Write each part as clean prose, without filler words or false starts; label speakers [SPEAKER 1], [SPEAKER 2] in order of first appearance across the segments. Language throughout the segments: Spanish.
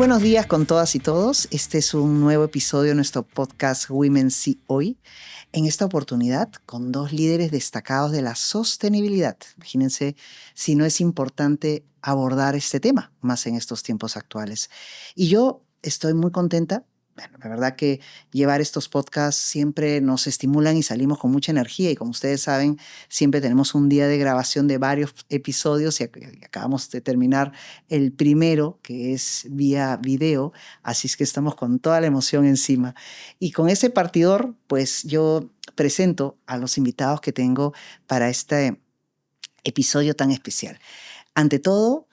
[SPEAKER 1] buenos días con todas y todos. Este es un nuevo episodio de nuestro podcast Women See Hoy. En esta oportunidad con dos líderes destacados de la sostenibilidad. Imagínense si no es importante abordar este tema, más en estos tiempos actuales. Y yo estoy muy contenta. Bueno, la verdad que llevar estos podcasts siempre nos estimulan y salimos con mucha energía. Y como ustedes saben, siempre tenemos un día de grabación de varios episodios y acabamos de terminar el primero, que es vía video. Así es que estamos con toda la emoción encima. Y con ese partidor, pues yo presento a los invitados que tengo para este episodio tan especial. Ante todo,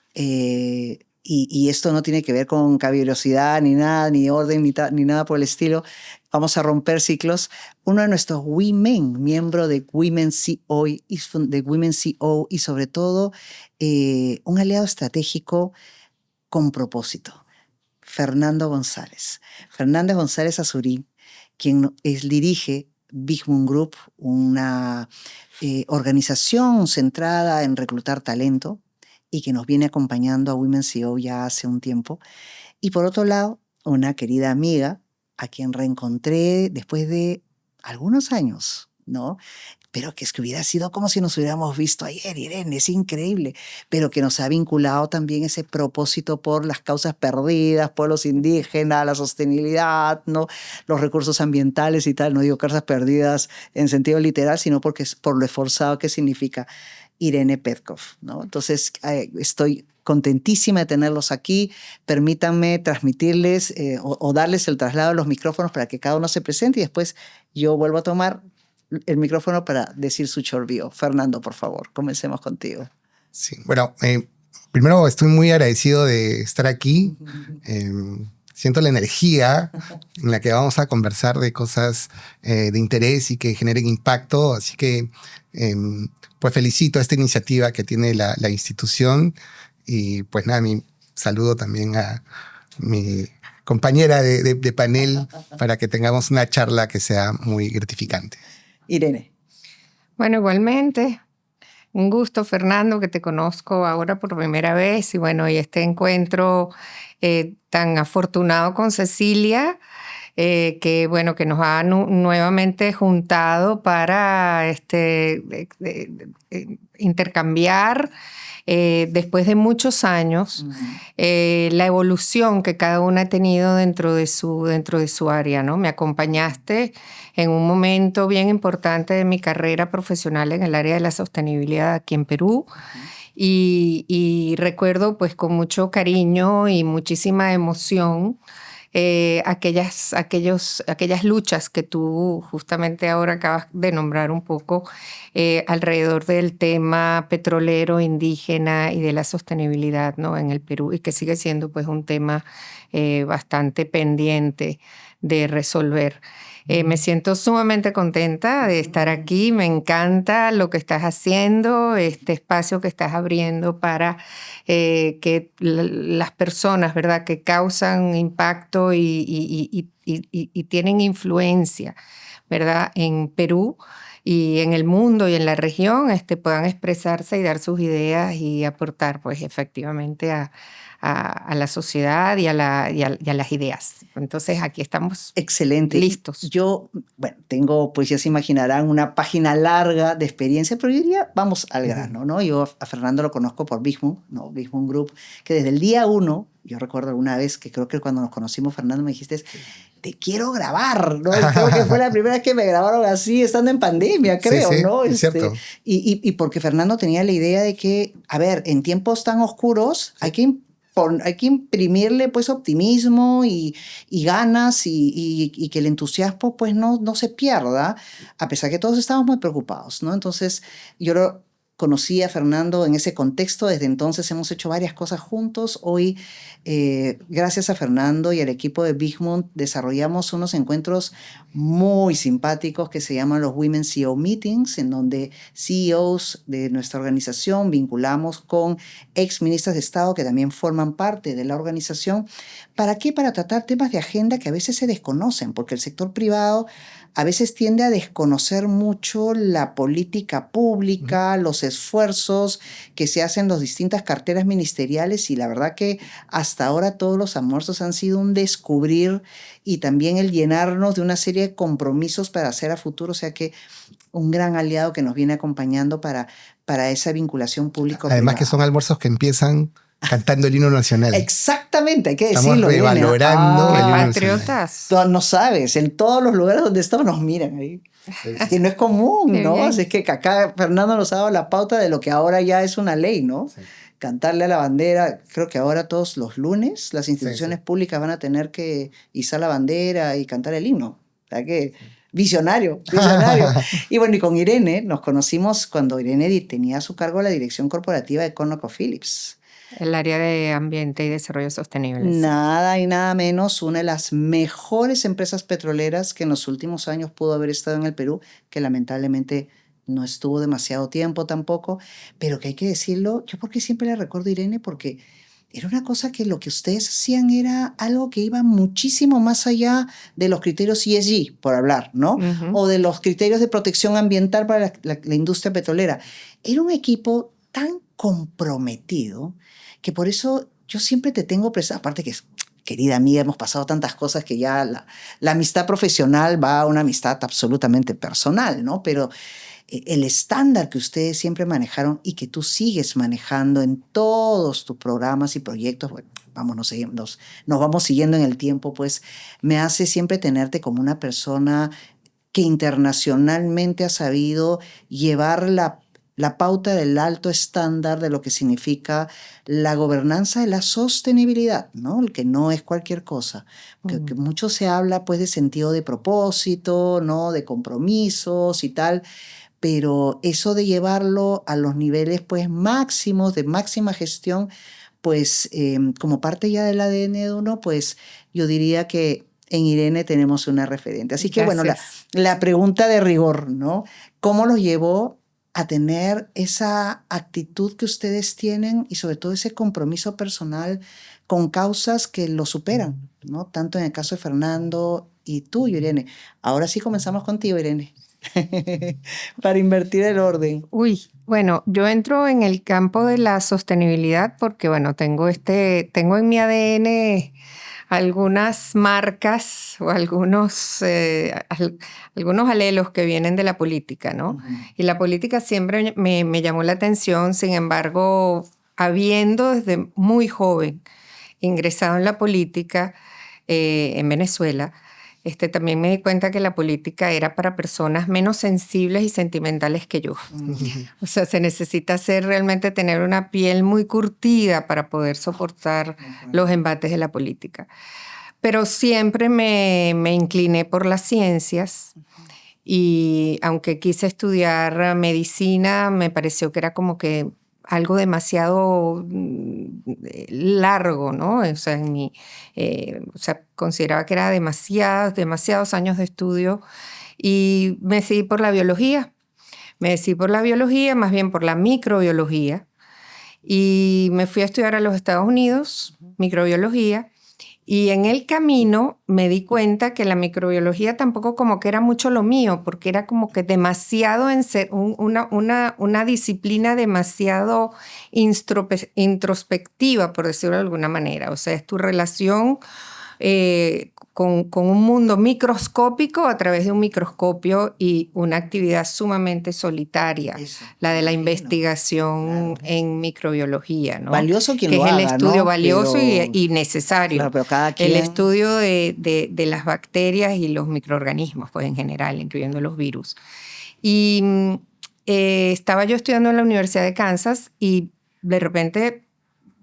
[SPEAKER 1] y esto no tiene que ver con caballerosidad, ni nada, ni orden, ni nada por el estilo. Vamos a romper ciclos. Uno de nuestros women, miembro de Women CEO y sobre todo un aliado estratégico con propósito, Fernando González. Fernando González Azurín, quien dirige Big Moon Group, una organización centrada en reclutar talento, y que nos viene acompañando a Women CEO ya hace un tiempo. Y por otro lado, una querida amiga a quien reencontré después de algunos años, ¿no? Pero que es que hubiera sido como si nos hubiéramos visto ayer, Irene, es increíble, pero que nos ha vinculado también ese propósito por las causas perdidas, pueblos indígenas, la sostenibilidad, ¿no? Los recursos ambientales y tal. No digo causas perdidas en sentido literal, sino porque es por lo esforzado que significa Irene Petkov, ¿no? Entonces, estoy contentísima de tenerlos aquí. Permítanme transmitirles o darles el traslado de los micrófonos para que cada uno se presente y después yo vuelvo a tomar el micrófono para decir su short bio. Fernando, por favor, comencemos contigo.
[SPEAKER 2] Sí, bueno, primero estoy muy agradecido de estar aquí. Siento la energía en la que vamos a conversar de cosas de interés y que generen impacto. Así que, pues felicito a esta iniciativa que tiene la institución. Y pues nada, mi saludo también a mi compañera de panel para que tengamos una charla que sea muy gratificante.
[SPEAKER 1] Irene.
[SPEAKER 3] Bueno, igualmente, un gusto, Fernando, que te conozco ahora por primera vez y bueno, y este encuentro tan afortunado con Cecilia, que bueno, que nos ha nuevamente juntado para intercambiar después de muchos años la evolución que cada una ha tenido dentro de su área, ¿no? Me acompañaste en un momento bien importante de mi carrera profesional en el área de la sostenibilidad aquí en Perú. Y recuerdo pues con mucho cariño y muchísima emoción aquellas luchas que tú justamente ahora acabas de nombrar un poco alrededor del tema petrolero, indígena y de la sostenibilidad, ¿no? En el Perú, y que sigue siendo pues un tema bastante pendiente de resolver. Me siento sumamente contenta de estar aquí. Me encanta lo que estás haciendo, este espacio que estás abriendo para que las personas, ¿verdad?, que causan impacto y tienen influencia, ¿verdad?, en Perú y en el mundo y en la región, puedan expresarse y dar sus ideas y aportar, pues, efectivamente a la sociedad y a las ideas. Entonces, aquí estamos.
[SPEAKER 1] Excelente.
[SPEAKER 3] Listos.
[SPEAKER 1] Yo, bueno, tengo, pues ya se imaginarán, una página larga de experiencia, pero yo diría, vamos al grano, ¿no? Yo a Fernando lo conozco por Big Moon, ¿no? Big Moon Group, que desde el día 1, yo recuerdo alguna vez que creo que cuando nos conocimos, Fernando, me dijiste, te quiero grabar, ¿no? Y creo que fue la primera vez que me grabaron así, estando en pandemia, creo,
[SPEAKER 2] sí,
[SPEAKER 1] ¿no?
[SPEAKER 2] Es cierto.
[SPEAKER 1] Y porque Fernando tenía la idea de que, a ver, en tiempos tan oscuros hay que imprimirle pues optimismo y ganas y que el entusiasmo pues no se pierda, a pesar que todos estamos muy preocupados, ¿no? Entonces yo conocí a Fernando en ese contexto. Desde entonces hemos hecho varias cosas juntos. Hoy, gracias a Fernando y al equipo de Big Moon, desarrollamos unos encuentros muy simpáticos que se llaman los Women CEO Meetings, en donde CEOs de nuestra organización vinculamos con ex ministras de Estado que también forman parte de la organización. ¿Para qué? Para tratar temas de agenda que a veces se desconocen, porque el sector privado a veces tiende a desconocer mucho la política pública, los esfuerzos que se hacen en las distintas carteras ministeriales, y la verdad que hasta ahora todos los almuerzos han sido un descubrir y también el llenarnos de una serie de compromisos para hacer a futuro, o sea que un gran aliado que nos viene acompañando para esa vinculación público-privada.
[SPEAKER 2] Además que son almuerzos que empiezan cantando el himno nacional.
[SPEAKER 1] Exactamente, hay que
[SPEAKER 2] Estamos
[SPEAKER 1] decirlo.
[SPEAKER 2] revalorando el himno
[SPEAKER 3] patriotas.
[SPEAKER 1] No sabes, en todos los lugares donde estamos nos miran ahí. Que no es común, ¿no? Así es que acá Fernando nos ha dado la pauta de lo que ahora ya es una ley, ¿no? Sí. Cantarle a la bandera. Creo que ahora todos los lunes las instituciones públicas van a tener que izar la bandera y cantar el himno. O sea que visionario. Y bueno, y con Irene nos conocimos cuando Irene tenía a su cargo la dirección corporativa de ConocoPhillips.
[SPEAKER 3] El área de ambiente y desarrollo sostenible.
[SPEAKER 1] Nada y nada menos una de las mejores empresas petroleras que en los últimos años pudo haber estado en el Perú, que lamentablemente no estuvo demasiado tiempo tampoco, pero que hay que decirlo, yo porque siempre la recuerdo, Irene, porque era una cosa que lo que ustedes hacían era algo que iba muchísimo más allá de los criterios ESG, por hablar, ¿no? O de los criterios de protección ambiental para la industria petrolera. Era un equipo tan comprometido que por eso yo siempre te tengo presente, aparte que querida amiga, hemos pasado tantas cosas que ya la amistad profesional va a una amistad absolutamente personal, ¿no? Pero el estándar que ustedes siempre manejaron y que tú sigues manejando en todos tus programas y proyectos, bueno, nos vamos siguiendo en el tiempo, pues me hace siempre tenerte como una persona que internacionalmente ha sabido llevar la pauta del alto estándar de lo que significa la gobernanza de la sostenibilidad, ¿no? El que no es cualquier cosa. Que mucho se habla pues de sentido de propósito, ¿no? De compromisos y tal, pero eso de llevarlo a los niveles pues máximos, de máxima gestión, pues como parte ya del ADN de uno, pues yo diría que en Irene tenemos una referente. Así que bueno, la pregunta de rigor, ¿no? ¿Cómo los llevó a tener esa actitud que ustedes tienen y sobre todo ese compromiso personal con causas que lo superan, ¿no? Tanto en el caso de Fernando y tú, Irene. Ahora sí comenzamos contigo, Irene, para invertir el orden.
[SPEAKER 3] Bueno, yo entro en el campo de la sostenibilidad porque, bueno, tengo en mi ADN algunas marcas o algunos alelos que vienen de la política, ¿no? Y la política siempre me llamó la atención, sin embargo, habiendo desde muy joven ingresado en la política en Venezuela, también me di cuenta que la política era para personas menos sensibles y sentimentales que yo. O sea, se necesita realmente tener una piel muy curtida para poder soportar los embates de la política. Pero siempre me incliné por las ciencias y aunque quise estudiar medicina, me pareció que era como que algo demasiado largo, ¿no? O sea, consideraba que era demasiados años de estudio y me decidí por la biología. Más bien por la microbiología, y me fui a estudiar a los Estados Unidos, microbiología, y en el camino me di cuenta que la microbiología tampoco como que era mucho lo mío, porque era como que demasiado una disciplina demasiado introspectiva, por decirlo de alguna manera. O sea, es tu relación con un mundo microscópico a través de un microscopio y una actividad sumamente solitaria, la de la investigación en microbiología, ¿no?
[SPEAKER 1] Valioso quien lo
[SPEAKER 3] haga,
[SPEAKER 1] ¿no?
[SPEAKER 3] Que es el estudio valioso y necesario.
[SPEAKER 1] Claro, pero cada quien...
[SPEAKER 3] El estudio de las bacterias y los microorganismos, pues en general, incluyendo los virus. Y estaba yo estudiando en la Universidad de Kansas y de repente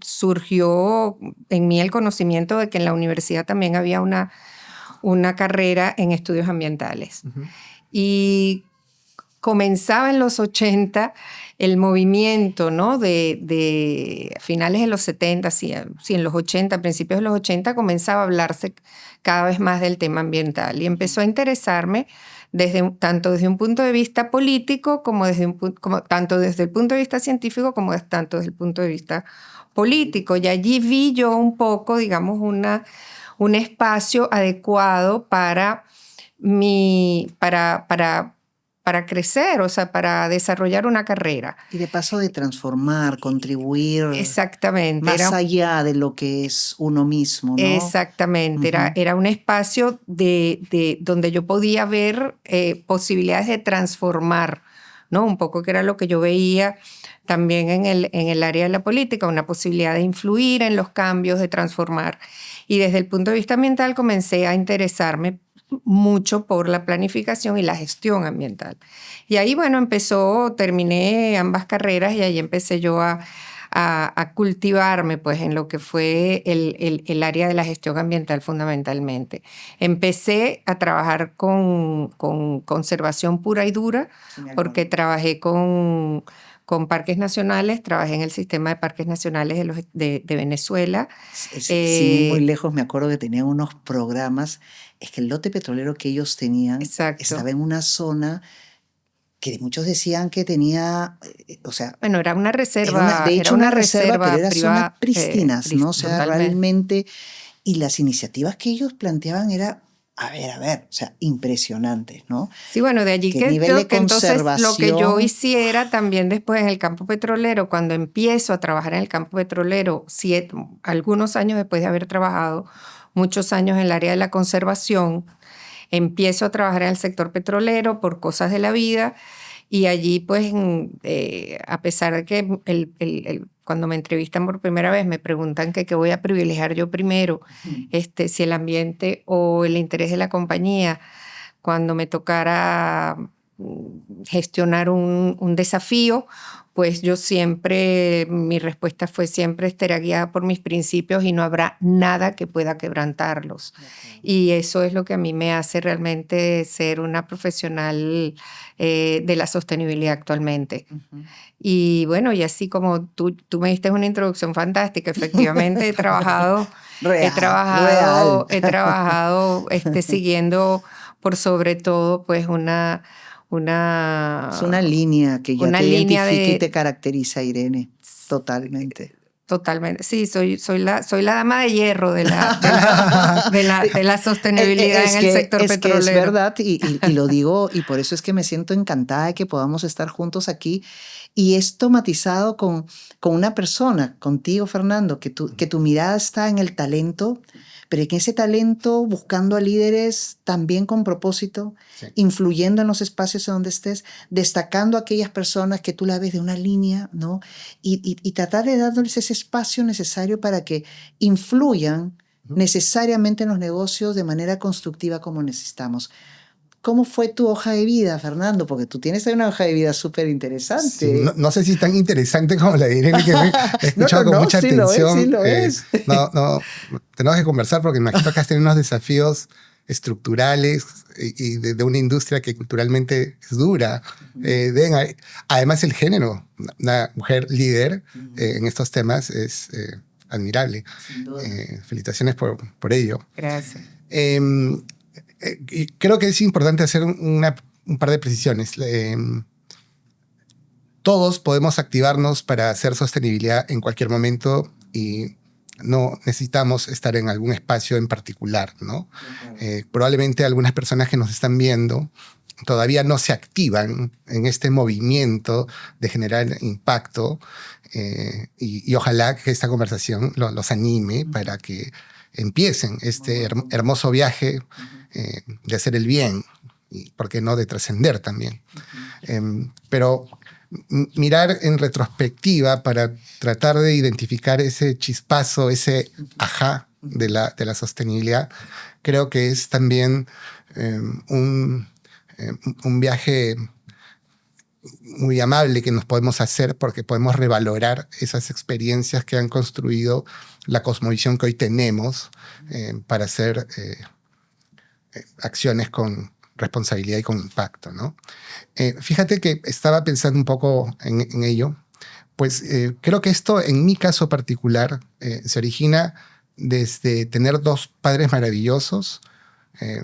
[SPEAKER 3] surgió en mí el conocimiento de que en la universidad también había una carrera en estudios ambientales. Y comenzaba en los 80 el movimiento, ¿no? de finales de los 70, sí, en los 80, principios de los 80, comenzaba a hablarse cada vez más del tema ambiental y empezó a interesarme tanto desde un punto de vista político tanto desde el punto de vista científico como tanto desde el punto de vista político. Y allí vi yo un poco, digamos, un espacio adecuado para para crecer, o sea, para desarrollar una carrera.
[SPEAKER 1] Y de paso de transformar, contribuir
[SPEAKER 3] Exactamente.
[SPEAKER 1] más allá de lo que es uno mismo, ¿no?
[SPEAKER 3] Exactamente. Era un espacio donde yo podía ver posibilidades de transformar, ¿no? Un poco que era lo que yo veía también en el área de la política, una posibilidad de influir en los cambios, de transformar. Y desde el punto de vista ambiental comencé a interesarme mucho por la planificación y la gestión ambiental. Y ahí, bueno, terminé ambas carreras y ahí empecé yo a cultivarme pues, en lo que fue el área de la gestión ambiental fundamentalmente. Empecé a trabajar con conservación pura y dura, porque trabajé con parques nacionales, trabajé en el sistema de parques nacionales de Venezuela.
[SPEAKER 1] Sin ir muy lejos, me acuerdo que tenían unos programas, es que el lote petrolero que ellos tenían estaba en una zona que muchos decían que tenía, o sea...
[SPEAKER 3] Bueno, era una reserva.
[SPEAKER 1] De hecho, era una reserva, pero era
[SPEAKER 3] privada,
[SPEAKER 1] zonas prístinas, ¿no? O sea,
[SPEAKER 3] totalmente.
[SPEAKER 1] realmente... Y las iniciativas que ellos planteaban era, a ver, o sea, impresionantes, ¿no?
[SPEAKER 3] Sí, bueno, de allí que entonces lo que yo hiciera también después en el campo petrolero, cuando empiezo a trabajar en el campo petrolero, algunos años después de haber trabajado muchos años en el área de la conservación, empiezo a trabajar en el sector petrolero por cosas de la vida y allí pues a pesar de que cuando me entrevistan por primera vez me preguntan que qué voy a privilegiar yo primero, si el ambiente o el interés de la compañía, cuando me tocara gestionar un desafío, pues mi respuesta fue siempre estaré guiada por mis principios y no habrá nada que pueda quebrantarlos. Y eso es lo que a mí me hace realmente ser una profesional de la sostenibilidad actualmente. Y bueno, y así como tú me diste una introducción fantástica, efectivamente he trabajado siguiendo por sobre todo pues
[SPEAKER 1] es una línea que ya te identifica y te caracteriza, Irene, totalmente.
[SPEAKER 3] Totalmente, sí, soy la dama de hierro de la sostenibilidad en el sector petrolero.
[SPEAKER 1] Que es verdad y lo digo y por eso es que me siento encantada de que podamos estar juntos aquí y esto matizado con una persona, contigo Fernando, que tu mirada está en el talento, pero en ese talento buscando a líderes también con propósito, sí, influyendo en los espacios en donde estés, destacando a aquellas personas que tú la ves de una línea, ¿no? Y tratar de darles ese espacio necesario para que influyan necesariamente en los negocios de manera constructiva como necesitamos. ¿Cómo fue tu hoja de vida, Fernando? Porque tú tienes ahí una hoja de vida súper interesante.
[SPEAKER 2] Sí, no sé si tan interesante como la de Irene, que me he escuchado con mucha atención.
[SPEAKER 1] Sí lo es.
[SPEAKER 2] Tenemos que conversar porque me imagino que has tenido unos desafíos estructurales y de una industria que culturalmente es dura. Además, el género, una mujer líder en estos temas es admirable. Felicitaciones por ello.
[SPEAKER 3] Gracias.
[SPEAKER 2] Creo que es importante hacer un par de precisiones. Todos podemos activarnos para hacer sostenibilidad en cualquier momento y no necesitamos estar en algún espacio en particular, ¿no? Probablemente algunas personas que nos están viendo todavía no se activan en este movimiento de generar impacto y ojalá que esta conversación los anime para que empiecen este hermoso viaje de hacer el bien y, ¿por qué no?, de trascender también. Pero mirar en retrospectiva para tratar de identificar ese chispazo, ese ajá de la sostenibilidad, creo que es también un viaje muy amable que nos podemos hacer porque podemos revalorar esas experiencias que han construido la cosmovisión que hoy tenemos para hacer acciones con responsabilidad y con impacto, ¿no? Fíjate que estaba pensando un poco en ello, pues creo que esto, en mi caso particular, se origina desde tener dos padres maravillosos.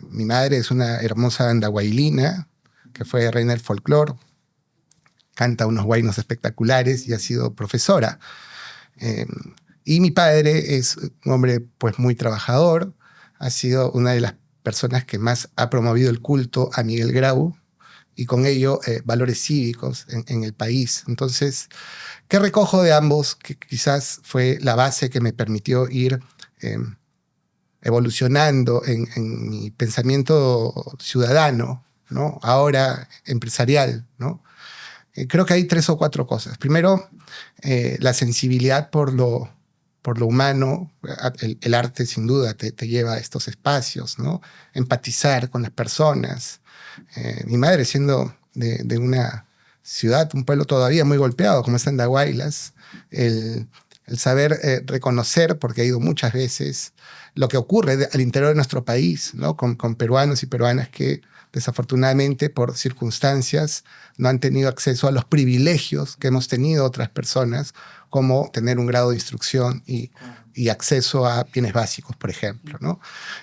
[SPEAKER 2] Mi madre es una hermosa andahuaylina que fue reina del folclore, canta unos huaynos espectaculares y ha sido profesora. Y mi padre es un hombre pues muy trabajador, ha sido una de las personas que más ha promovido el culto a Miguel Grau y con ello valores cívicos en el país. Entonces, ¿qué recojo de ambos? Que quizás fue la base que me permitió ir evolucionando en mi pensamiento ciudadano, ¿no? Ahora empresarial, ¿no? Creo que hay 3 o 4 cosas. Primero, la sensibilidad por lo humano. El arte sin duda te lleva a estos espacios, ¿no? Empatizar con las personas. Mi madre, siendo de una ciudad, un pueblo todavía muy golpeado como es Andahuaylas, el saber reconocer, porque he ido muchas veces, lo que ocurre al interior de nuestro país, ¿no? Con peruanos y peruanas que desafortunadamente por circunstancias no han tenido acceso a los privilegios que hemos tenido otras personas, como tener un grado de instrucción y acceso a bienes básicos, por ejemplo, ¿no?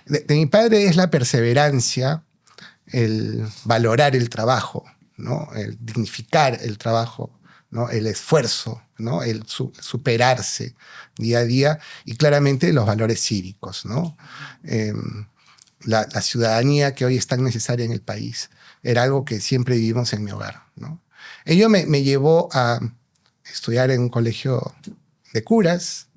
[SPEAKER 2] De mi padre es la perseverancia, el valorar el trabajo, ¿no? El dignificar el trabajo, ¿no? El esfuerzo, ¿no? El superarse día a día, y claramente los valores cívicos, ¿no? La ciudadanía que hoy es tan necesaria en el país era algo que siempre vivimos en mi hogar, ¿no? Ello me llevó a estudiar en un colegio de curas,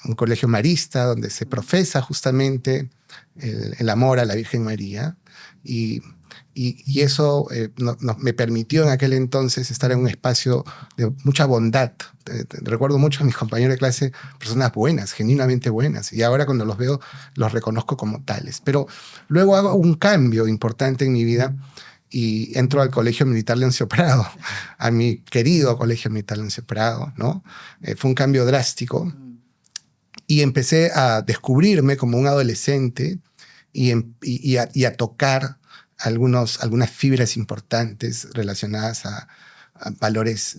[SPEAKER 2] un colegio marista, donde se profesa justamente el amor a la Virgen María, y eso me permitió en aquel entonces estar en un espacio de mucha bondad. Recuerdo mucho a mis compañeros de clase, personas buenas, genuinamente buenas, y ahora cuando los veo los reconozco como tales. Pero luego hago un cambio importante en mi vida y entro al Colegio Militar Leoncio Prado, a mi querido Colegio Militar Leoncio Prado, ¿no? Fue un cambio drástico y empecé a descubrirme como un adolescente y a tocar algunas fibras importantes relacionadas a valores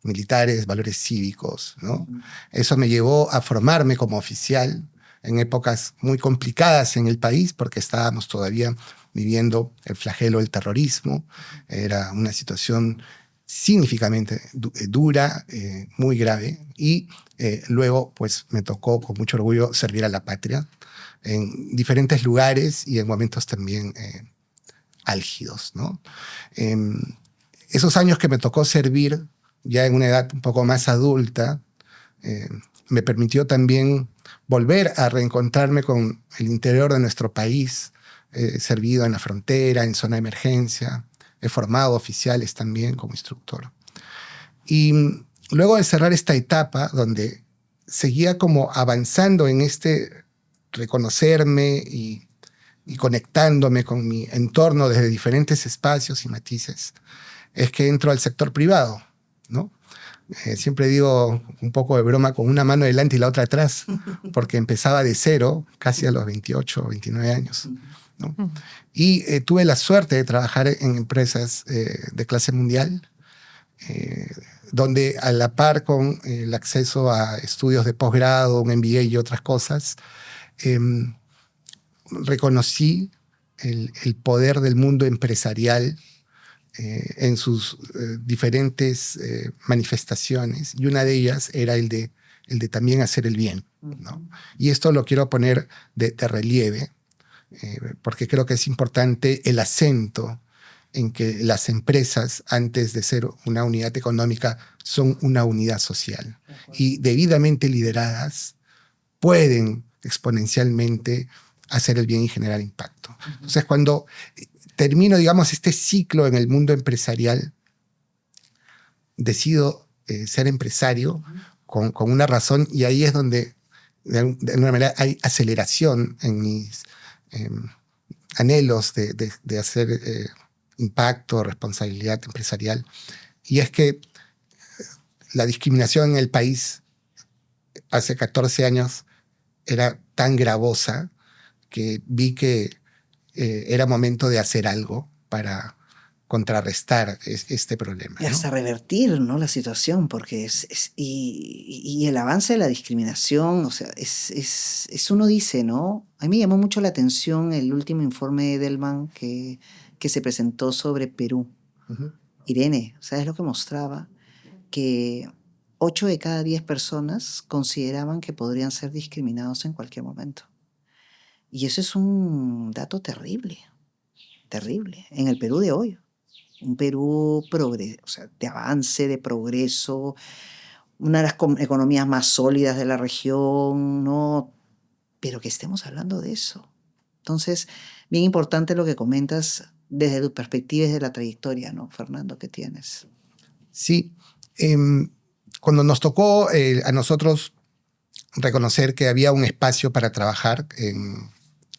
[SPEAKER 2] militares, valores cívicos, ¿no? Eso me llevó a formarme como oficial en épocas muy complicadas en el país, porque estábamos todavía viviendo el flagelo del terrorismo. Era una situación significativamente dura, muy grave, y luego pues me tocó con mucho orgullo servir a la patria en diferentes lugares y en momentos también álgidos, ¿no? Esos años que me tocó servir, ya en una edad un poco más adulta, me permitió también volver a reencontrarme con el interior de nuestro país. He servido en la frontera, en zona de emergencia, he formado oficiales también como instructor. Y luego de cerrar esta etapa, donde seguía como avanzando en este reconocerme y conectándome con mi entorno desde diferentes espacios y matices, es que entro al sector privado, ¿no? Siempre digo un poco de broma, con una mano delante y la otra atrás, porque empezaba de cero, casi a los 28 o 29 años, ¿no? Y tuve la suerte de trabajar en empresas de clase mundial, donde a la par con el acceso a estudios de posgrado, un MBA y otras cosas, reconocí el poder del mundo empresarial en sus diferentes manifestaciones, y una de ellas era el de también hacer el bien, ¿no? Y esto lo quiero poner de relieve, porque creo que es importante el acento en que las empresas, antes de ser una unidad económica, son una unidad social, y debidamente lideradas pueden exponencialmente hacer el bien y generar impacto. Entonces, cuando termino, digamos, este ciclo en el mundo empresarial, decido ser empresario con una razón, y ahí es donde de alguna manera hay aceleración en mis anhelos de hacer impacto, responsabilidad empresarial. Y es que la discriminación en el país hace 14 años era tan gravosa que vi que era momento de hacer algo para contrarrestar este problema,
[SPEAKER 1] Y hasta revertir, ¿no?, la situación, porque y el avance de la discriminación, o sea, uno dice, ¿no? A mí me llamó mucho la atención el último informe de Edelman que se presentó sobre Perú.
[SPEAKER 2] Uh-huh.
[SPEAKER 1] Irene, ¿sabes lo que mostraba? Que 8 de cada 10 personas consideraban que podrían ser discriminados en cualquier momento. Y eso es un dato terrible. terrible. En el Perú de hoy, un Perú o sea, de avance, de progreso, una de las economías más sólidas de la región, ¿no? Pero que estemos hablando de eso. Entonces, bien importante lo que comentas desde tu perspectiva y desde la trayectoria, ¿no, Fernando, que tienes?
[SPEAKER 2] Sí. Cuando nos tocó a nosotros reconocer que había un espacio para trabajar en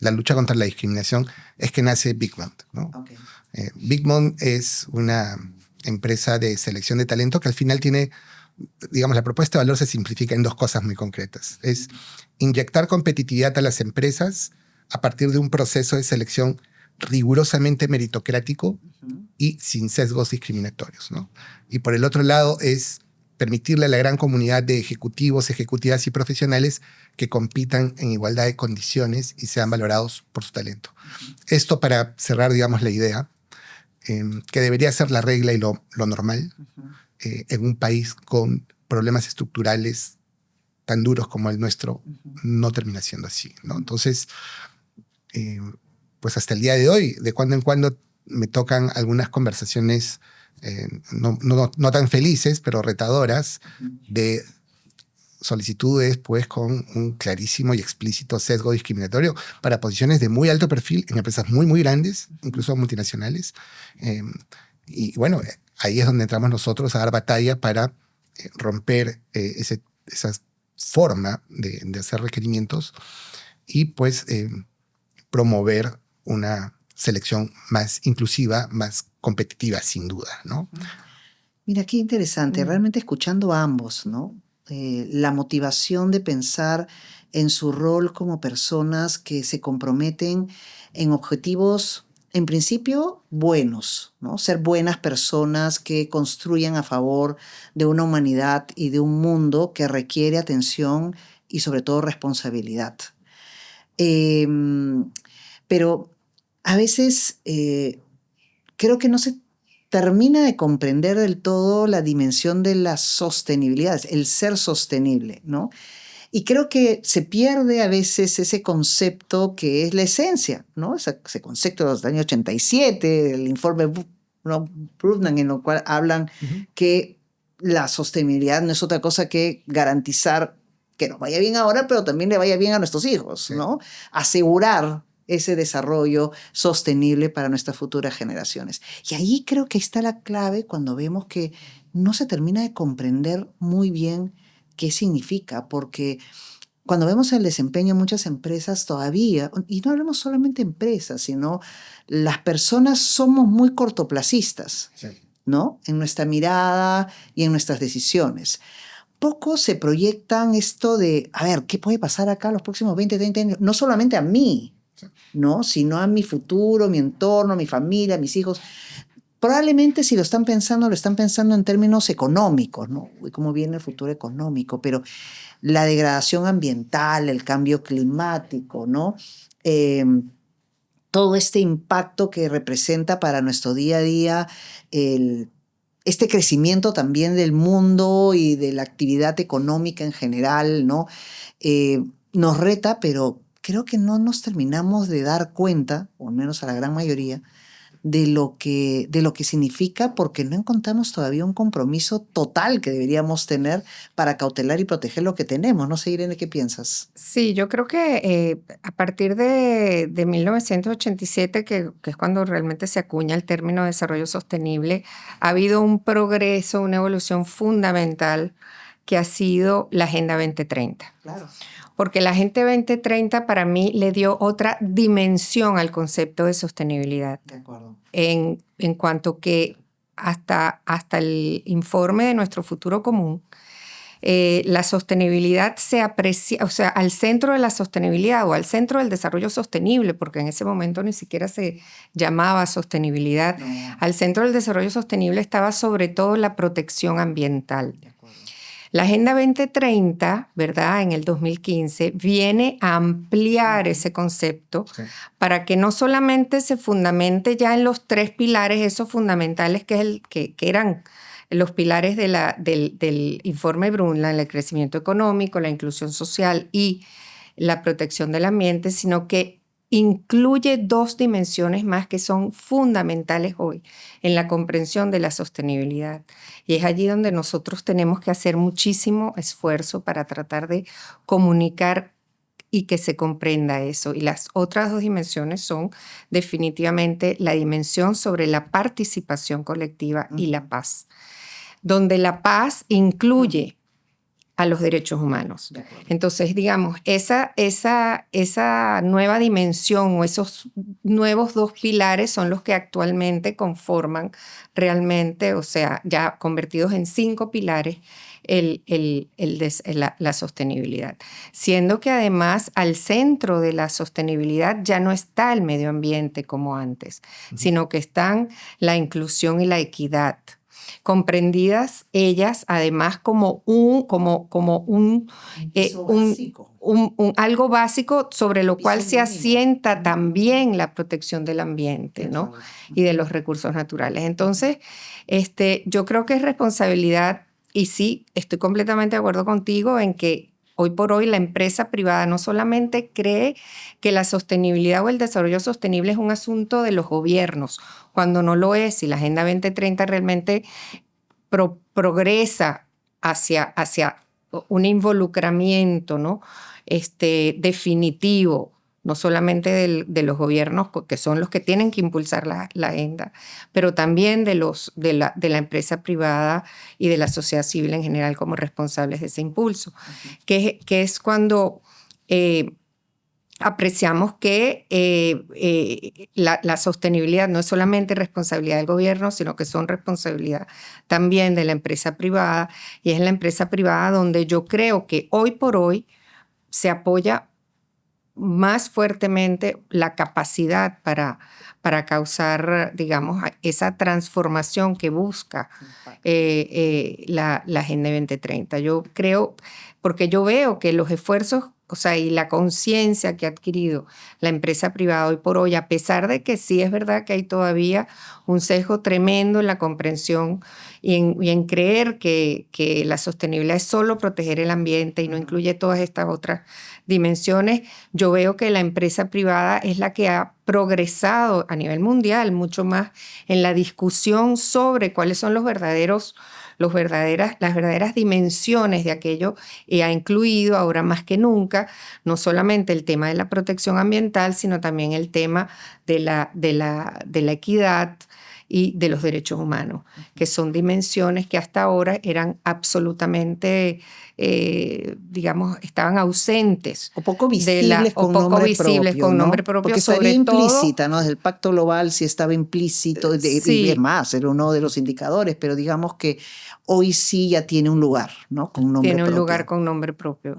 [SPEAKER 2] la lucha contra la discriminación, es que nace Bigmont, ¿no?
[SPEAKER 1] Okay.
[SPEAKER 2] Bigmont es una empresa de selección de talento que al final tiene, digamos, la propuesta de valor se simplifica en dos cosas muy concretas. Es inyectar competitividad a las empresas a partir de un proceso de selección rigurosamente meritocrático y sin sesgos discriminatorios, ¿no? Y por el otro lado es permitirle a la gran comunidad de ejecutivos, ejecutivas y profesionales que compitan en igualdad de condiciones y sean valorados por su talento. Esto para cerrar, digamos, la idea, que debería ser la regla y lo normal en un país con problemas estructurales tan duros como el nuestro, no termina siendo así, ¿no? Entonces, pues hasta el día de hoy, de cuando en cuando me tocan algunas conversaciones no tan felices, pero retadoras, de solicitudes pues con un clarísimo y explícito sesgo discriminatorio para posiciones de muy alto perfil en empresas muy, muy grandes, incluso multinacionales. Y bueno, ahí es donde entramos nosotros a dar batalla para romper esa forma de hacer requerimientos y pues promover una selección más inclusiva, más competitiva, sin duda, ¿no?
[SPEAKER 1] Mira, qué interesante, realmente escuchando a ambos, ¿no? La motivación de pensar en su rol como personas que se comprometen en objetivos, en principio, buenos, ¿no? Ser buenas personas que construyan a favor de una humanidad y de un mundo que requiere atención y sobre todo responsabilidad. Pero a veces creo que no se termina de comprender del todo la dimensión de la sostenibilidad, el ser sostenible, ¿no? Y creo que se pierde a veces ese concepto que es la esencia, ¿no? Ese concepto del año 87, el informe Brundtland, en el cual hablan que la sostenibilidad no es otra cosa que garantizar que nos vaya bien ahora, pero también le vaya bien a nuestros hijos, ¿no? Asegurar ese desarrollo sostenible para nuestras futuras generaciones. Y ahí creo que está la clave cuando vemos que no se termina de comprender muy bien qué significa, porque cuando vemos el desempeño en muchas empresas todavía, y no hablamos solamente de empresas, sino las personas somos muy cortoplacistas, ¿no? En nuestra mirada y en nuestras decisiones. Poco se proyectan esto de, a ver, ¿qué puede pasar acá los próximos 20, 30 años? No solamente a mí, ¿no? Sino a mi futuro, mi entorno, mi familia, mis hijos. Probablemente si lo están pensando en términos económicos, ¿no? ¿Cómo viene el futuro económico? Pero la degradación ambiental, el cambio climático, ¿no? Todo este impacto que representa para nuestro día a día este crecimiento también del mundo y de la actividad económica en general, ¿no? Nos reta, pero creo que no nos terminamos de dar cuenta, o al menos a la gran mayoría, de lo que significa, porque no encontramos todavía un compromiso total que deberíamos tener para cautelar y proteger lo que tenemos. No sé, Irene, ¿qué piensas?
[SPEAKER 3] Sí, yo creo que a partir de 1987, que es cuando realmente se acuña el término desarrollo sostenible, ha habido un progreso, una evolución fundamental que ha sido la Agenda 2030.
[SPEAKER 1] Claro.
[SPEAKER 3] Porque la Agenda 2030 para mí le dio otra dimensión al concepto de sostenibilidad.
[SPEAKER 1] De acuerdo.
[SPEAKER 3] En cuanto que hasta el informe de nuestro futuro común, la sostenibilidad se aprecia, o sea, al centro de la sostenibilidad o al centro del desarrollo sostenible, porque en ese momento ni siquiera se llamaba sostenibilidad, al centro del desarrollo sostenible estaba sobre todo la protección ambiental. La Agenda 2030, ¿verdad? En el 2015, viene a ampliar ese concepto para que no solamente se fundamente ya en los 3 pilares, esos fundamentales que eran los pilares del informe Brundtland, el crecimiento económico, la inclusión social y la protección del ambiente, sino que incluye dos dimensiones más que son fundamentales hoy en la comprensión de la sostenibilidad. Y es allí donde nosotros tenemos que hacer muchísimo esfuerzo para tratar de comunicar y que se comprenda eso. Y las otras dos dimensiones son definitivamente la dimensión sobre la participación colectiva y la paz, donde la paz incluye a los derechos humanos. Entonces, digamos, esa nueva dimensión o esos nuevos dos pilares son los que actualmente conforman realmente, o sea, ya convertidos en 5 pilares, la sostenibilidad. Siendo que además al centro de la sostenibilidad ya no está el medio ambiente como antes, sino que están la inclusión y la equidad, comprendidas ellas además como algo básico sobre lo cual se asienta también la protección del ambiente, ¿no? Y de los recursos naturales. Entonces, yo creo que es responsabilidad, y sí, estoy completamente de acuerdo contigo en que hoy por hoy la empresa privada no solamente cree que la sostenibilidad o el desarrollo sostenible es un asunto de los gobiernos, cuando no lo es, y la Agenda 2030 realmente progresa hacia un involucramiento, ¿no? Definitivo, no solamente de los gobiernos, que son los que tienen que impulsar la agenda, pero también de la empresa privada y de la sociedad civil en general como responsables de ese impulso, que es cuando apreciamos que la sostenibilidad no es solamente responsabilidad del gobierno, sino que son responsabilidad también de la empresa privada, y es en la empresa privada donde yo creo que hoy por hoy se apoya más fuertemente la capacidad para causar, digamos, esa transformación que busca la Agenda 2030. Yo creo, porque yo veo que los esfuerzos, o sea, y la conciencia que ha adquirido la empresa privada hoy por hoy, a pesar de que sí es verdad que hay todavía un sesgo tremendo en la comprensión y en creer que la sostenibilidad es solo proteger el ambiente y no incluye todas estas otras dimensiones, yo veo que la empresa privada es la que ha progresado a nivel mundial mucho más en la discusión sobre cuáles son las verdaderas dimensiones de aquello, y ha incluido ahora más que nunca no solamente el tema de la protección ambiental, sino también el tema de la equidad y de los derechos humanos, que son dimensiones que hasta ahora eran absolutamente, digamos, estaban ausentes.
[SPEAKER 1] O poco visibles con nombre propio. Porque estaría implícita, ¿no? Desde el Pacto Global sí estaba implícito, y es más, era uno de los indicadores, pero digamos que hoy sí ya tiene un lugar, ¿no? Con nombre propio.
[SPEAKER 3] Tiene un lugar con nombre propio.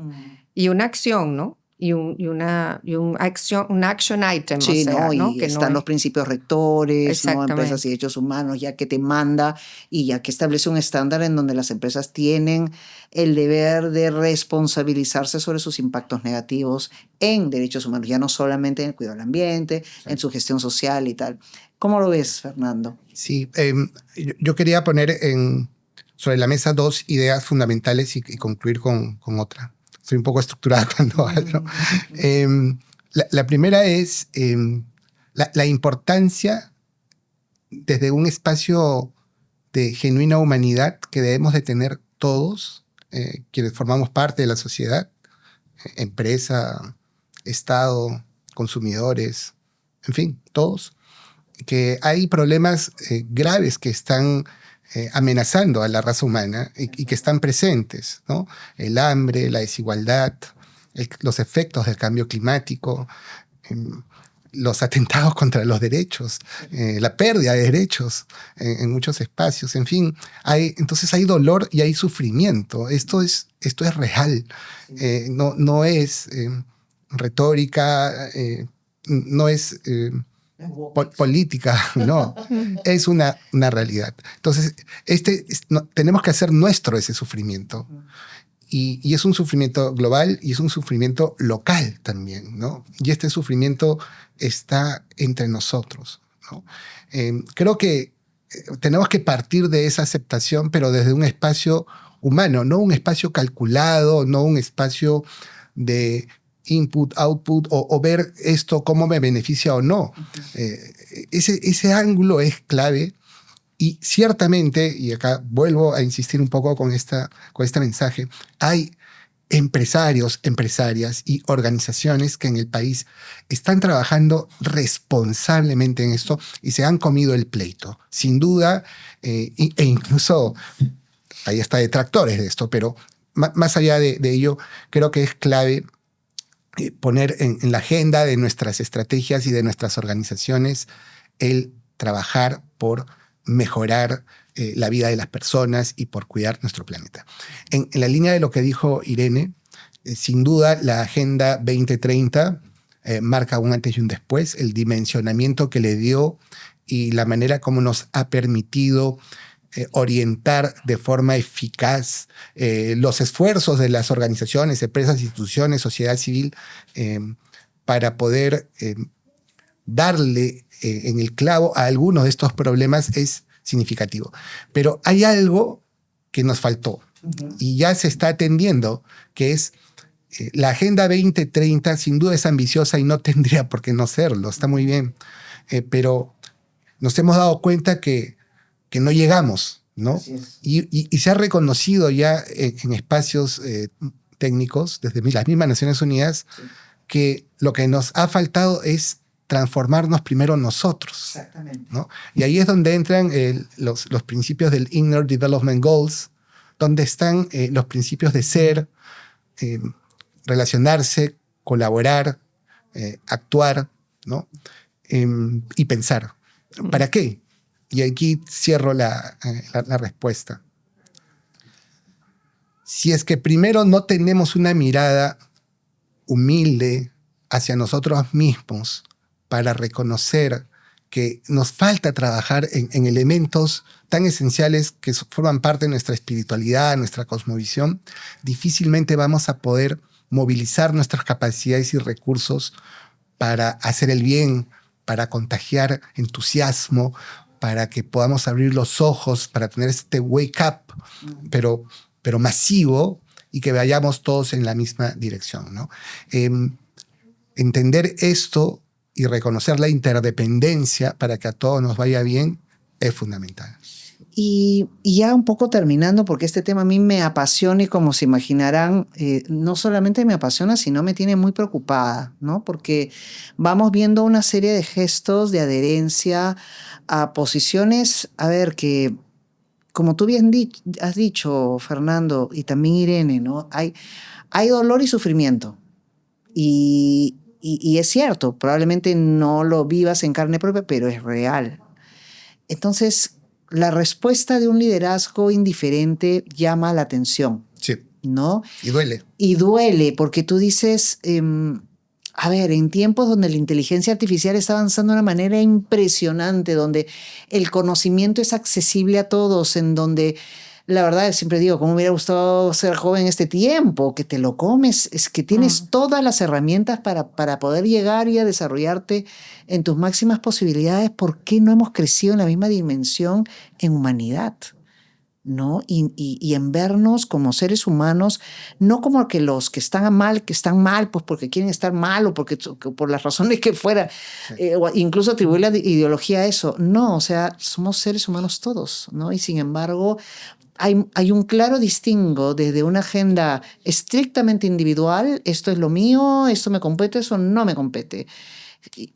[SPEAKER 3] Y una acción, ¿no? Y un action item.
[SPEAKER 1] Sí,
[SPEAKER 3] o sea,
[SPEAKER 1] ¿no? Y
[SPEAKER 3] que
[SPEAKER 1] están los principios rectores, ¿no? Empresas y derechos humanos, ya que te manda y ya que establece un estándar en donde las empresas tienen el deber de responsabilizarse sobre sus impactos negativos en derechos humanos, ya no solamente en el cuidado del ambiente, en su gestión social y tal. ¿Cómo lo ves, Fernando?
[SPEAKER 2] Sí, yo quería poner sobre la mesa 2 ideas fundamentales y concluir con otra. Soy un poco estructurada cuando hablo. La primera es la importancia desde un espacio de genuina humanidad que debemos de tener todos, quienes formamos parte de la sociedad, empresa, Estado, consumidores, en fin, todos, que hay problemas graves que están amenazando a la raza humana y que están presentes, ¿no? El hambre, la desigualdad, los efectos del cambio climático, los atentados contra los derechos, la pérdida de derechos en muchos espacios, en fin, entonces hay dolor y hay sufrimiento. Esto es real, no es retórica, no es política, no, es una realidad. Entonces, tenemos que hacer nuestro ese sufrimiento. Y es un sufrimiento global y es un sufrimiento local también, ¿no? Y este sufrimiento está entre nosotros, ¿no? Creo que tenemos que partir de esa aceptación, pero desde un espacio humano, no un espacio calculado, no un espacio de input, output, o ver esto cómo me beneficia o no. Ese ángulo es clave y ciertamente, y acá vuelvo a insistir un poco con este mensaje, hay empresarios, empresarias y organizaciones que en el país están trabajando responsablemente en esto y se han comido el pleito. Sin duda, e incluso hay hasta detractores de esto, pero más allá de ello, creo que es clave poner en la agenda de nuestras estrategias y de nuestras organizaciones el trabajar por mejorar la vida de las personas y por cuidar nuestro planeta. En la línea de lo que dijo Irene, sin duda la Agenda 2030 marca un antes y un después, el dimensionamiento que le dio y la manera como nos ha permitido orientar de forma eficaz los esfuerzos de las organizaciones, empresas, instituciones, sociedad civil, para poder darle en el clavo a algunos de estos problemas es significativo. Pero hay algo que nos faltó y ya se está atendiendo, que es la Agenda 2030 sin duda es ambiciosa y no tendría por qué no serlo, está muy bien, pero nos hemos dado cuenta que no llegamos, ¿no? Y se ha reconocido ya en espacios técnicos, desde las mismas Naciones Unidas, que lo que nos ha faltado es transformarnos primero nosotros.
[SPEAKER 1] Exactamente.
[SPEAKER 2] ¿No? Y ahí es donde entran los principios del Inner Development Goals, donde están los principios de ser, relacionarse, colaborar, actuar, ¿no? Y pensar. ¿Para qué? Y aquí cierro la respuesta. Si es que primero no tenemos una mirada humilde hacia nosotros mismos para reconocer que nos falta trabajar en elementos tan esenciales que forman parte de nuestra espiritualidad, nuestra cosmovisión, difícilmente vamos a poder movilizar nuestras capacidades y recursos para hacer el bien, para contagiar entusiasmo, para que podamos abrir los ojos, para tener este wake up, pero masivo, y que vayamos todos en la misma dirección, ¿no? Entender esto y reconocer la interdependencia para que a todos nos vaya bien es fundamental.
[SPEAKER 1] Y ya un poco terminando, porque este tema a mí me apasiona y como se imaginarán, no solamente me apasiona, sino me tiene muy preocupada, ¿no? Porque vamos viendo una serie de gestos de adherencia a posiciones, a ver, que como tú bien has dicho, Fernando, y también Irene, ¿no? Hay dolor y sufrimiento. Y es cierto, probablemente no lo vivas en carne propia, pero es real. Entonces, la respuesta de un liderazgo indiferente llama la atención.
[SPEAKER 2] Sí.
[SPEAKER 1] ¿No?
[SPEAKER 2] Y duele.
[SPEAKER 1] Y duele, porque tú dices, a ver, en tiempos donde la inteligencia artificial está avanzando de una manera impresionante, donde el conocimiento es accesible a todos, en donde, la verdad, siempre digo, cómo me hubiera gustado ser joven en este tiempo, que te lo comes, es que tienes todas las herramientas para poder llegar y a desarrollarte en tus máximas posibilidades. ¿Por qué no hemos crecido en la misma dimensión en humanidad? ¿No? Y en vernos como seres humanos, no como que los que están mal, pues porque quieren estar mal o porque por las razones que fuera, sí. O incluso atribuir la ideología a eso. No, o sea, somos seres humanos todos, ¿no? Y sin embargo, hay un claro distingo desde una agenda estrictamente individual, esto es lo mío, esto me compete, eso no me compete.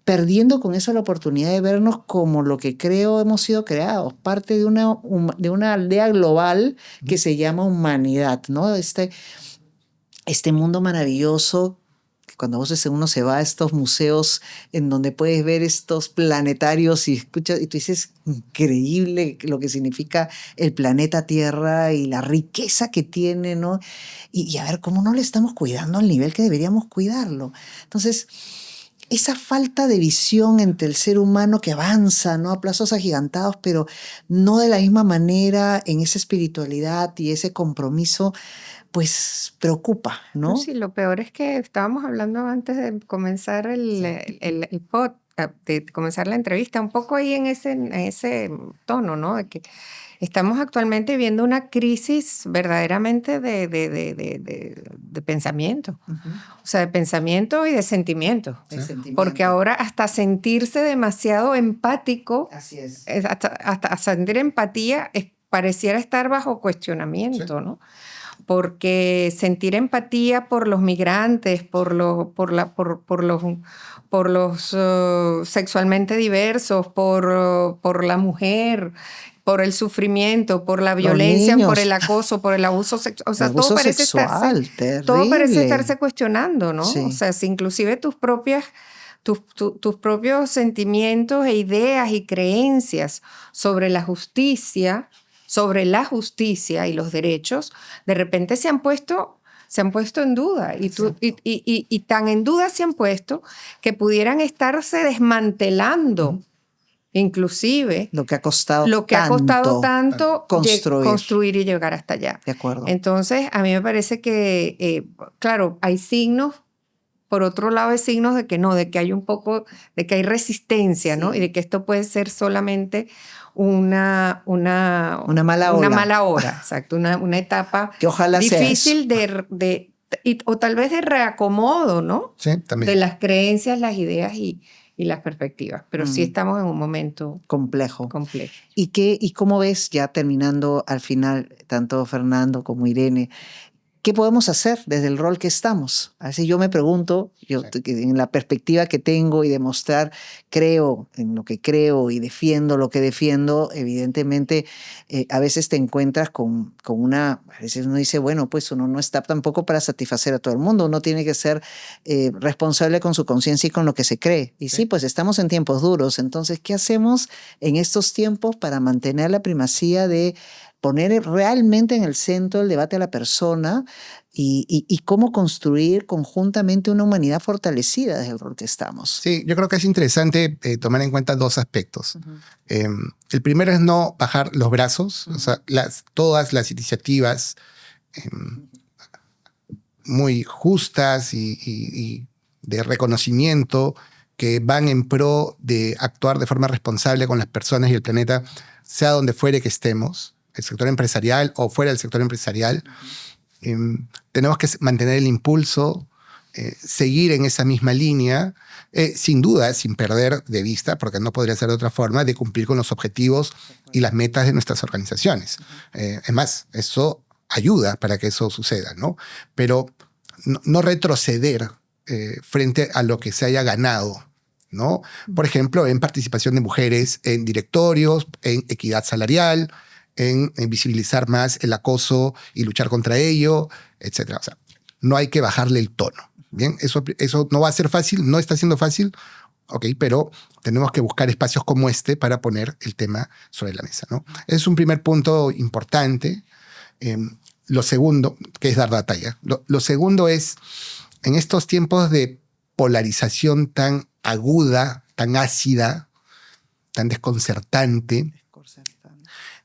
[SPEAKER 1] Perdiendo con eso la oportunidad de vernos como lo que creo hemos sido creados, parte de una aldea global que se llama humanidad, ¿no? Este mundo maravilloso, que cuando uno se va a estos museos en donde puedes ver estos planetarios y escuchas, y tú dices, increíble lo que significa el planeta Tierra y la riqueza que tiene, ¿no? Y a ver, ¿cómo no le estamos cuidando al nivel que deberíamos cuidarlo? Entonces, esa falta de visión entre el ser humano que avanza, ¿no? A plazos agigantados, pero no de la misma manera en esa espiritualidad y ese compromiso, pues preocupa, ¿no?
[SPEAKER 3] Sí, lo peor es que estábamos hablando antes de comenzar el de comenzar la entrevista, un poco ahí en ese tono, ¿no? De que estamos actualmente viendo una crisis verdaderamente de pensamiento, o sea, de pensamiento y de sentimiento. Porque ahora hasta sentirse demasiado empático,
[SPEAKER 1] Así es.
[SPEAKER 3] hasta sentir empatía pareciera estar bajo cuestionamiento, ¿no? Porque sentir empatía por los migrantes, por los sexualmente diversos, por la mujer, por el sufrimiento, por la violencia, por el acoso, por el abuso sexual. O sea,
[SPEAKER 1] el abuso
[SPEAKER 3] todo parece
[SPEAKER 1] sexual,
[SPEAKER 3] todo parece
[SPEAKER 1] terrible.
[SPEAKER 3] estarse cuestionando, ¿no?
[SPEAKER 1] Sí.
[SPEAKER 3] O sea, si inclusive tus propios sentimientos e ideas y creencias sobre la justicia y los derechos, de repente se han puesto en duda y tan en duda se han puesto que pudieran estarse desmantelando inclusive
[SPEAKER 1] lo que ha costado
[SPEAKER 3] tanto construir y llegar hasta allá.
[SPEAKER 1] De acuerdo.
[SPEAKER 3] Entonces, a mí me parece que, claro, hay signos. Por otro lado, hay signos de que no, de que hay un poco, de que hay resistencia, ¿no? Y de que esto puede ser solamente una mala hora, exacto, una etapa
[SPEAKER 1] que ojalá
[SPEAKER 3] difícil o tal vez de reacomodo, ¿no?
[SPEAKER 2] Sí, también.
[SPEAKER 3] De las creencias, las ideas y las perspectivas. Pero sí estamos en un momento
[SPEAKER 1] complejo.
[SPEAKER 3] ¿Y
[SPEAKER 1] cómo ves, ya terminando al final, tanto Fernando como Irene, qué podemos hacer desde el rol que estamos? Así yo me pregunto, en la perspectiva que tengo y demostrar, creo en lo que creo y defiendo lo que defiendo, evidentemente a veces te encuentras con a veces uno dice, bueno, pues uno no está tampoco para satisfacer a todo el mundo, uno tiene que ser responsable con su conciencia y con lo que se cree. Y sí, pues estamos en tiempos duros, entonces, ¿qué hacemos en estos tiempos para mantener la primacía de poner realmente en el centro del debate a la persona y cómo construir conjuntamente una humanidad fortalecida desde el rol que estamos?
[SPEAKER 2] Sí, yo creo que es interesante tomar en cuenta dos aspectos. El primero es no bajar los brazos, o sea, todas las iniciativas muy justas y de reconocimiento que van en pro de actuar de forma responsable con las personas y el planeta, sea donde fuere que estemos, el sector empresarial o fuera del sector empresarial, tenemos que mantener el impulso, seguir en esa misma línea, sin duda, sin perder de vista, porque no podría ser de otra forma, de cumplir con los objetivos y las metas de nuestras organizaciones. Es más, eso ayuda para que eso suceda, ¿no? Pero no retroceder frente a lo que se haya ganado, ¿no? Por ejemplo, en participación de mujeres en directorios, en equidad salarial, en visibilizar más el acoso y luchar contra ello, etc. O sea, no hay que bajarle el tono. Bien, eso no va a ser fácil, no está siendo fácil, pero tenemos que buscar espacios como este para poner el tema sobre la mesa, ¿no? Ese es un primer punto importante. Lo segundo, que es dar batalla. Lo segundo es, en estos tiempos de polarización tan aguda, tan ácida, tan desconcertante,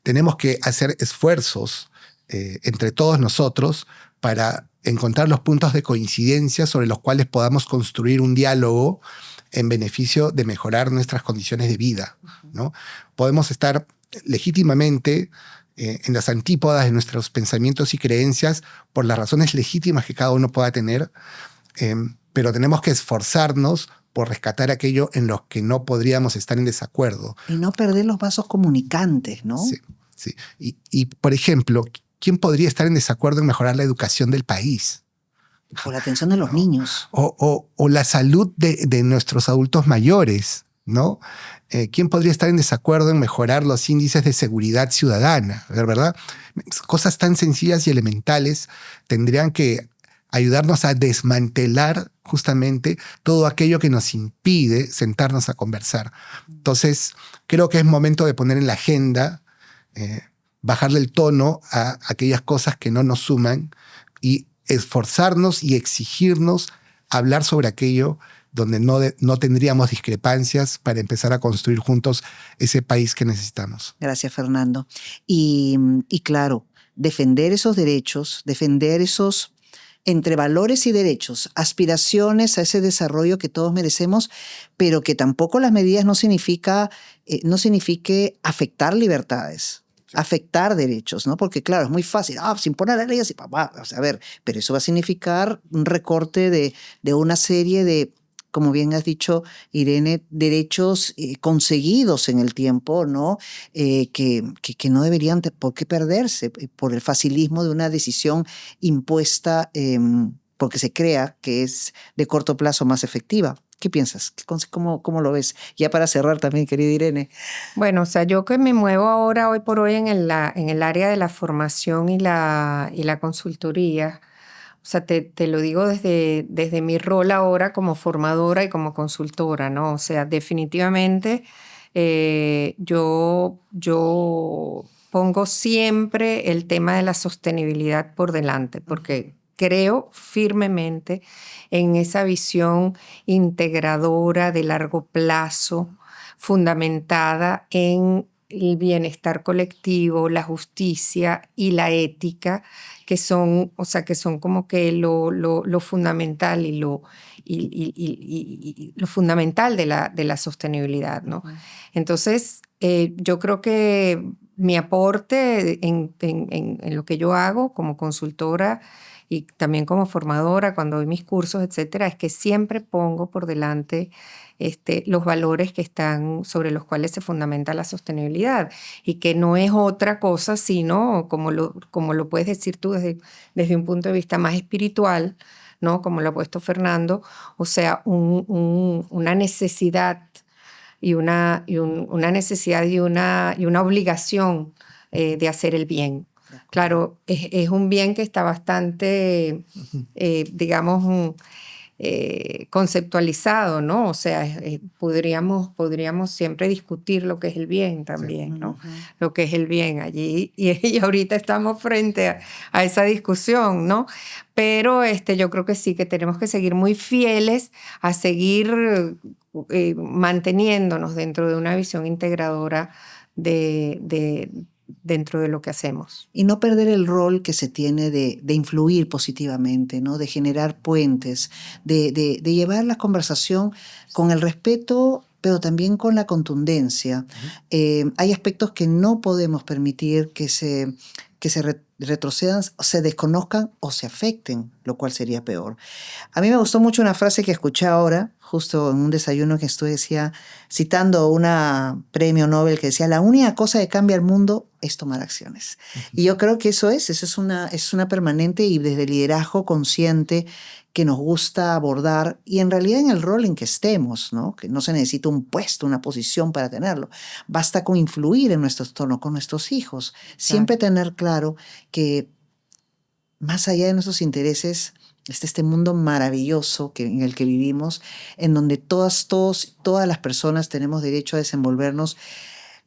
[SPEAKER 2] tenemos que hacer esfuerzos entre todos nosotros para encontrar los puntos de coincidencia sobre los cuales podamos construir un diálogo en beneficio de mejorar nuestras condiciones de vida, ¿no? Podemos estar legítimamente en las antípodas de nuestros pensamientos y creencias por las razones legítimas que cada uno pueda tener, pero tenemos que esforzarnos por rescatar aquello en lo que no podríamos estar en desacuerdo.
[SPEAKER 1] Y no perder los vasos comunicantes, ¿no?
[SPEAKER 2] Sí. Sí. Y, por ejemplo, ¿quién podría estar en desacuerdo en mejorar la educación del país?
[SPEAKER 1] O la atención de los niños.
[SPEAKER 2] O la salud de nuestros adultos mayores, ¿no? ¿Quién podría estar en desacuerdo en mejorar los índices de seguridad ciudadana? ¿Verdad? Cosas tan sencillas y elementales tendrían que ayudarnos a desmantelar justamente todo aquello que nos impide sentarnos a conversar. Entonces, creo que es momento de poner en la agenda bajarle el tono a aquellas cosas que no nos suman y esforzarnos y exigirnos hablar sobre aquello donde no tendríamos discrepancias para empezar a construir juntos ese país que necesitamos.
[SPEAKER 1] Gracias, Fernando. Y claro, defender esos derechos, defender esos entre valores y derechos, aspiraciones a ese desarrollo que todos merecemos, pero que tampoco las medidas no signifique afectar libertades, afectar derechos, ¿no? Porque claro, es muy fácil, sin poner la ley así, papá, o sea, a ver, pero eso va a significar un recorte de una serie de, como bien has dicho, Irene, derechos conseguidos en el tiempo, ¿no? Que no deberían por qué perderse por el facilismo de una decisión impuesta porque se crea que es de corto plazo más efectiva. ¿Qué piensas? ¿Cómo lo ves? Ya para cerrar también, querida Irene.
[SPEAKER 3] Bueno, o sea, yo que me muevo ahora, hoy por hoy, en el área de la formación y la consultoría. O sea, te lo digo desde mi rol ahora como formadora y como consultora, ¿no? O sea, definitivamente yo pongo siempre el tema de la sostenibilidad por delante, porque creo firmemente en esa visión integradora de largo plazo, fundamentada en el bienestar colectivo, la justicia y la ética, que son como que lo fundamental y lo fundamental de la sostenibilidad, ¿no? Entonces, yo creo que mi aporte en lo que yo hago como consultora y también como formadora, cuando doy mis cursos, etcétera, es que siempre pongo por delante los valores que están sobre los cuales se fundamenta la sostenibilidad y que no es otra cosa sino, como lo puedes decir tú desde un punto de vista más espiritual, ¿no? Como lo ha puesto Fernando, o sea, una necesidad y una obligación de hacer el bien. Claro, es un bien que está bastante, digamos, conceptualizado, ¿no? O sea, podríamos siempre discutir lo que es el bien también, sí. ¿No? Lo que es el bien allí. Y ahorita estamos frente a esa discusión, ¿no? Pero yo creo que sí, que tenemos que seguir muy fieles a seguir manteniéndonos dentro de una visión integradora dentro de lo que hacemos.
[SPEAKER 1] Y no perder el rol que se tiene de influir positivamente, ¿no? De generar puentes, de llevar la conversación con el respeto, pero también con la contundencia. Hay aspectos que no podemos permitir que se retrocedan, se desconozcan o se afecten, lo cual sería peor. A mí me gustó mucho una frase que escuché ahora, justo en un desayuno que estuve, citando una premio Nobel que decía, la única cosa que cambia el mundo es tomar acciones. Y yo creo que eso es una permanente y desde el liderazgo consciente que nos gusta abordar y en realidad en el rol en que estemos, ¿no? Que no se necesita un puesto, una posición para tenerlo. Basta con influir en nuestro entorno, con nuestros hijos. Siempre tener claro que más allá de nuestros intereses está este mundo maravilloso en el que vivimos, en donde todas las personas tenemos derecho a desenvolvernos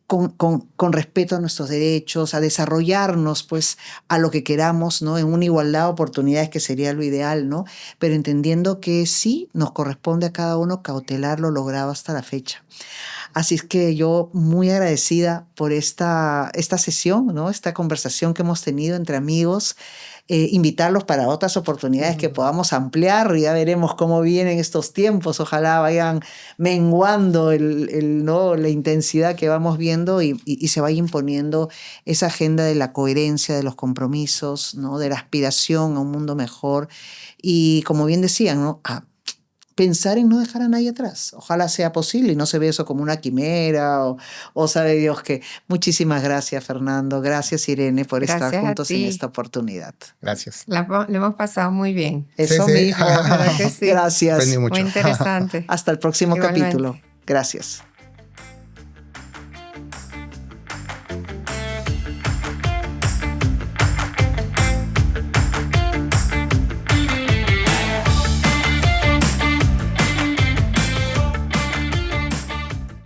[SPEAKER 1] con respeto a nuestros derechos, a desarrollarnos pues a lo que queramos, ¿no? En una igualdad de oportunidades que sería lo ideal, ¿no? Pero entendiendo que sí nos corresponde a cada uno cautelar lo logrado hasta la fecha. Así es que yo muy agradecida por esta sesión, ¿no? Esta conversación que hemos tenido entre amigos, invitarlos para otras oportunidades que podamos ampliar. Ya veremos cómo vienen estos tiempos. Ojalá vayan menguando ¿no? la intensidad que vamos viendo y se vaya imponiendo esa agenda de la coherencia, de los compromisos, ¿no? De la aspiración a un mundo mejor. Y como bien decían, ¿no? Pensar en no dejar a nadie atrás. Ojalá sea posible y no se ve eso como una quimera o sabe Dios que. Muchísimas gracias, Fernando. Gracias, Irene, por estar juntos en esta oportunidad.
[SPEAKER 2] Gracias.
[SPEAKER 3] Lo hemos pasado muy bien.
[SPEAKER 1] Eso mismo.
[SPEAKER 3] ¿Verdad que sí?
[SPEAKER 1] Gracias.
[SPEAKER 2] Aprendí mucho.
[SPEAKER 3] Muy interesante.
[SPEAKER 1] Hasta el próximo
[SPEAKER 3] Igualmente.
[SPEAKER 1] capítulo. Gracias.